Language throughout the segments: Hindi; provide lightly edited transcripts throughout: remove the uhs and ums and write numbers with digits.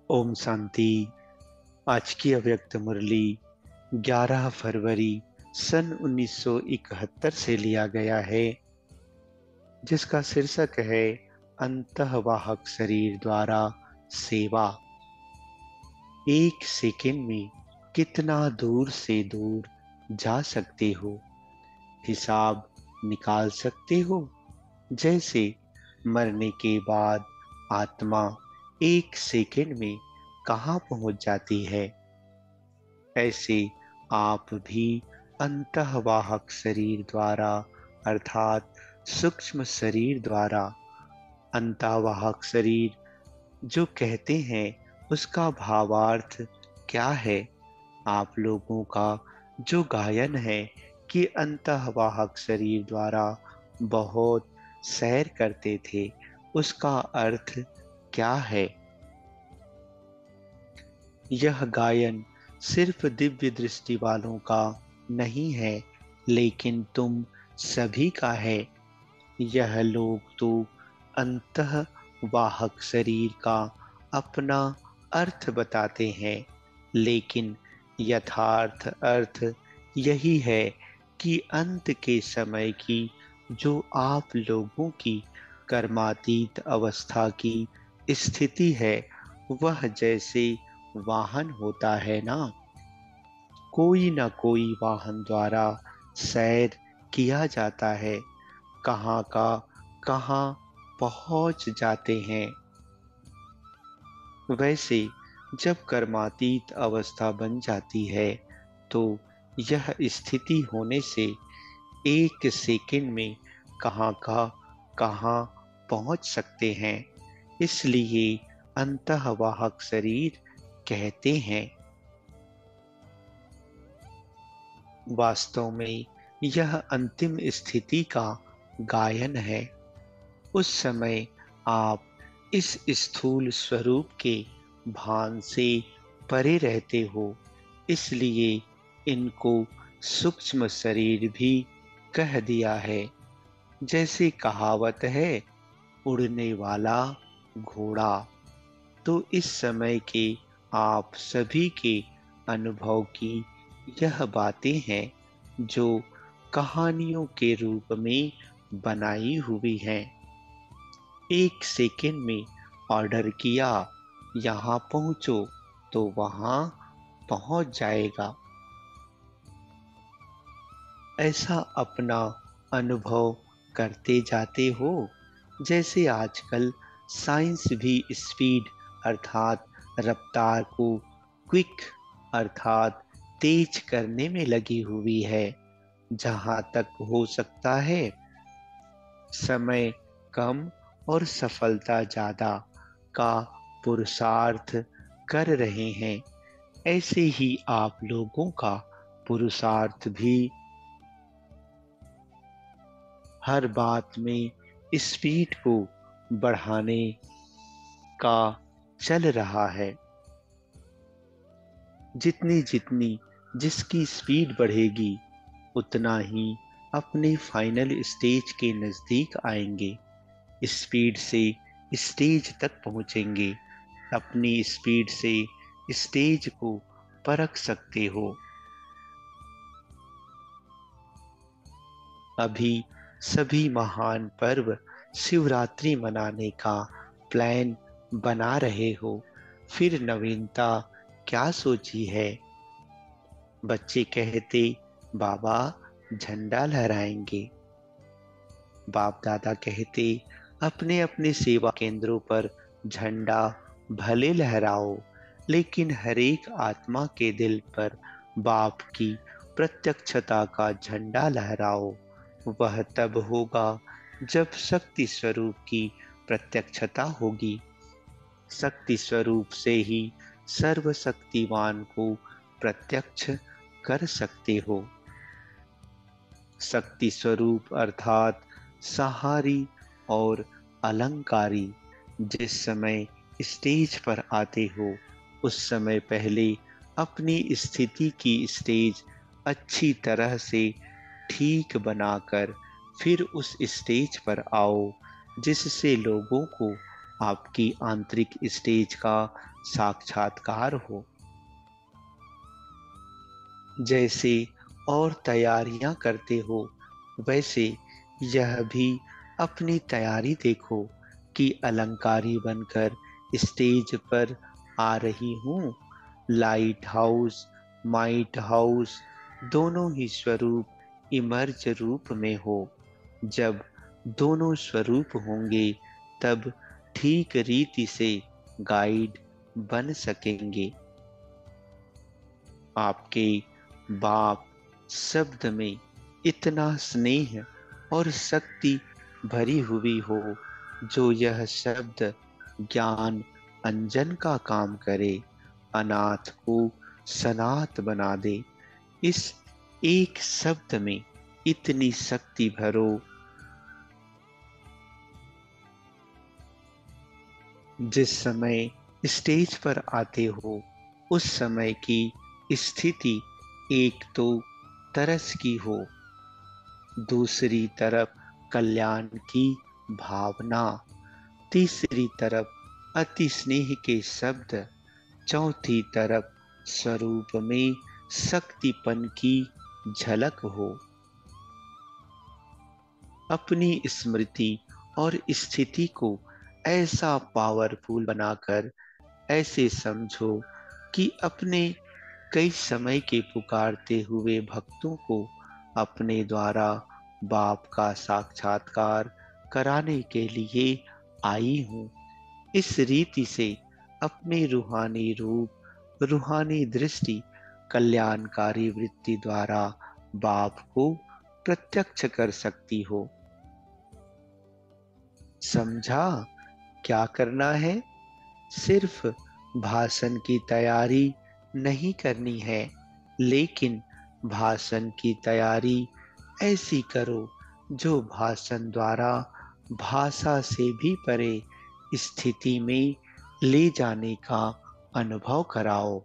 ओम शांति। आज की अव्यक्त मुरली 11 फरवरी सन 1971 से लिया गया है, जिसका शीर्षक है अंतःवाहक शरीर द्वारा सेवा। एक सेकंड में कितना दूर से दूर जा सकते हो, हिसाब निकाल सकते हो। जैसे मरने के बाद आत्मा एक सेकंड में कहाँ पहुंच जाती है, ऐसे आप भी अंतःवाहक शरीर द्वारा अर्थात सूक्ष्म शरीर द्वारा, अंतःवाहक शरीर जो कहते हैं उसका भावार्थ क्या है। आप लोगों का जो गायन है कि अंतःवाहक शरीर द्वारा बहुत सैर करते थे, उसका अर्थ क्या है। यह गायन सिर्फ दिव्य दृष्टि वालों का नहीं है, लेकिन तुम सभी का है। यह लोग तो अंतःवाहक शरीर का अपना अर्थ बताते हैं, लेकिन यथार्थ अर्थ यही है कि अंत के समय की जो आप लोगों की कर्मातीत अवस्था की स्थिति है, वह जैसे वाहन होता है ना, कोई ना कोई वाहन द्वारा सैर किया जाता है, कहाँ का कहाँ पहुंच जाते हैं। वैसे जब कर्मातीत अवस्था बन जाती है, तो यह स्थिति होने से एक सेकंड में कहाँ का कहाँ पहुंच सकते हैं। इसलिए अंतःवाहक शरीर कहते हैं। वास्तव में यह अंतिम स्थिति का गायन है। उस समय आप इस स्थूल स्वरूप के भान से परे रहते हो, इसलिए इनको सूक्ष्म शरीर भी कह दिया है। जैसे कहावत है, उड़ने वाला घोड़ा। तो इस समय के आप सभी के अनुभव की यह बातें हैं जो कहानियों के रूप में बनाई हुई हैं। एक सेकंड में ऑर्डर किया, यहाँ पहुंचो, तो वहां पहुंच जाएगा। ऐसा अपना अनुभव करते जाते हो। जैसे आजकल साइंस भी स्पीड अर्थात रफ्तार को क्विक अर्थात तेज करने में लगी हुई है। जहां तक हो सकता है, समय कम और सफलता ज्यादा का पुरुषार्थ कर रहे हैं। ऐसे ही आप लोगों का पुरुषार्थ भी हर बात में स्पीड को बढ़ाने का चल रहा है। जितनी जितनी जिसकी स्पीड बढ़ेगी, उतना ही अपने फाइनल स्टेज के नजदीक आएंगे, स्पीड से स्टेज तक पहुंचेंगे। अपनी स्पीड से स्टेज को परख सकते हो। अभी सभी महान पर्व शिवरात्रि मनाने का प्लान बना रहे हो, फिर नवीनता क्या सोची है। बच्चे कहते, बाबा झंडा लहराएंगे। बाप दादा कहते, अपने अपने सेवा केंद्रों पर झंडा भले लहराओ, लेकिन हर एक आत्मा के दिल पर बाप की प्रत्यक्षता का झंडा लहराओ। वह तब होगा जब शक्ति स्वरूप की प्रत्यक्षता होगी। शक्ति स्वरूप से ही सर्वशक्तिवान को प्रत्यक्ष कर सकते हो। शक्ति स्वरूप अर्थात सहारी और अलंकारी जिस समय स्टेज पर आते हो, उस समय पहले अपनी स्थिति की स्टेज अच्छी तरह से ठीक बनाकर फिर उस स्टेज पर आओ, जिससे लोगों को आपकी आंतरिक स्टेज का साक्षात्कार हो। जैसे और तैयारियां करते हो, वैसे यह भी अपनी तैयारी देखो कि अलंकारी बनकर स्टेज पर आ रही हूँ। लाइट हाउस, माइट हाउस दोनों ही स्वरूप इमर्ज रूप में हो। जब दोनों स्वरूप होंगे, तब ठीक रीति से गाइड बन सकेंगे। आपके बाप शब्द में इतना स्नेह और शक्ति भरी हुई हो, जो यह शब्द ज्ञान अंजन का काम करे, अनाथ को सनाथ बना दे। इस एक शब्द में इतनी शक्ति भरो। जिस समय स्टेज पर आते हो, उस समय की स्थिति एक तो तरस की हो, दूसरी तरफ कल्याण की भावना, तीसरी तरफ अति स्नेह के शब्द, चौथी तरफ स्वरूप में शक्तिपन की झलक हो। अपनी स्मृति और स्थिति को ऐसा पावरफुल बनाकर ऐसे समझो कि अपने कई समय के पुकारते हुए भक्तों को अपने द्वारा बाप का साक्षात्कार कराने के लिए आई हूँ। इस रीति से अपने रूहानी रूप, रूहानी दृष्टि, कल्याणकारी वृत्ति द्वारा बाप को प्रत्यक्ष कर सकती हो। समझा क्या करना है? सिर्फ भाषण की तैयारी नहीं करनी है, लेकिन भाषण की तैयारी ऐसी करो जो भाषण द्वारा भाषा से भी परे स्थिति में ले जाने का अनुभव कराओ।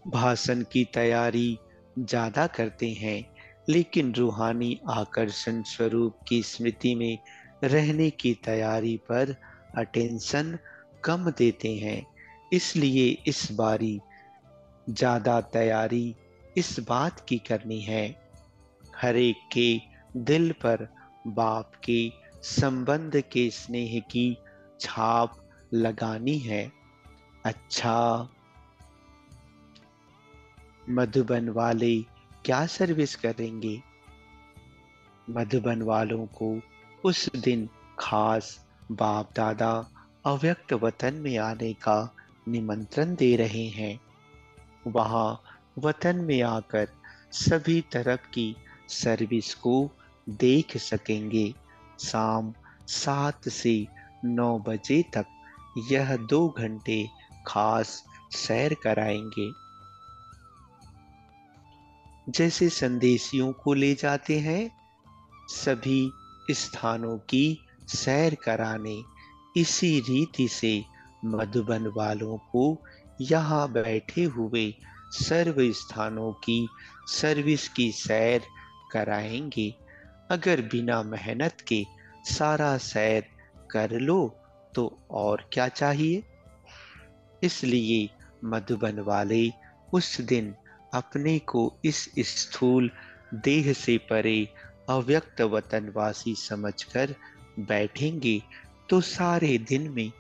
भाषण की तैयारी ज्यादा करते हैं, लेकिन रूहानी आकर्षण स्वरूप की स्मृति में रहने की तैयारी पर अटेंशन कम देते हैं। इसलिए इस बारी ज्यादा तैयारी इस बात की करनी है, हर एक के दिल पर बाप के संबंध के स्नेह की छाप लगानी है। अच्छा, मधुबन वाले क्या सर्विस करेंगे? मधुबन वालों को उस दिन खास बाप दादा अव्यक्त वतन में आने का निमंत्रण दे रहे हैं। वहां वतन में आकर सभी तरफ की सर्विस को देख सकेंगे। शाम 7 से 9 बजे तक यह 2 घंटे खास सैर कराएंगे। जैसे संदेशियों को ले जाते हैं, सभी स्थानों की सैर कराने, इसी रीति से मधुबन वालों को यहाँ बैठे हुए सर्व स्थानों की सर्विस की सैर कराएंगे। अगर बिना मेहनत के सारा सैर कर लो तो और क्या चाहिए? इसलिए मधुबन वाले उस दिन अपने को इस स्थूल देह से परे अव्यक्त वतनवासी समझकर बैठेंगे, तो सारे दिन में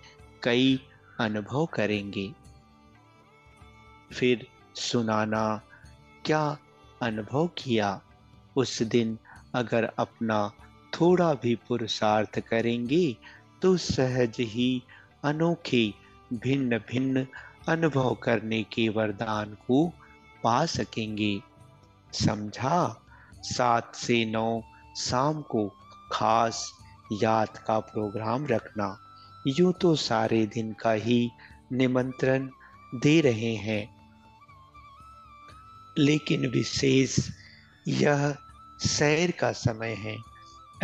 कई अनुभव करेंगे। फिर सुनाना क्या अनुभव किया। उस दिन अगर अपना थोड़ा भी पुरुषार्थ करेंगे, तो सहज ही अनोखे भिन्न भिन्न अनुभव करने के वरदान को पा सकेंगे। समझा? 7 से 9 शाम को खास याद का प्रोग्राम रखना। यूं तो सारे दिन का ही निमंत्रण दे रहे हैं, लेकिन विशेष यह सैर का समय है।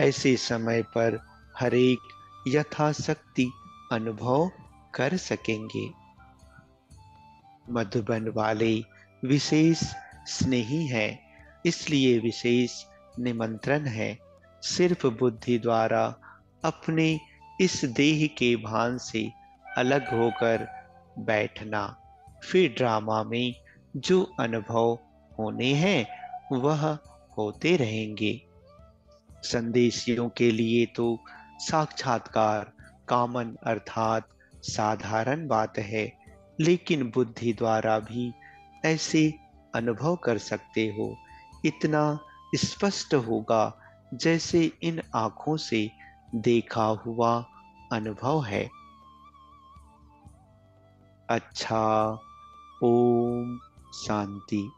ऐसे समय पर हरेक यथाशक्ति अनुभव कर सकेंगे। मधुबन वाले विशेष स्नेही है, इसलिए विशेष निमंत्रण है। सिर्फ बुद्धि द्वारा अपने इस देह के भान से अलग होकर बैठना। फिर ड्रामा में जो अनुभव होने हैं वह होते रहेंगे। संदेशियों के लिए तो साक्षात्कार कॉमन अर्थात साधारण बात है, लेकिन बुद्धि द्वारा भी ऐसे अनुभव कर सकते हो। इतना स्पष्ट होगा जैसे इन आंखों से देखा हुआ अनुभव है। अच्छा, ओम शांति।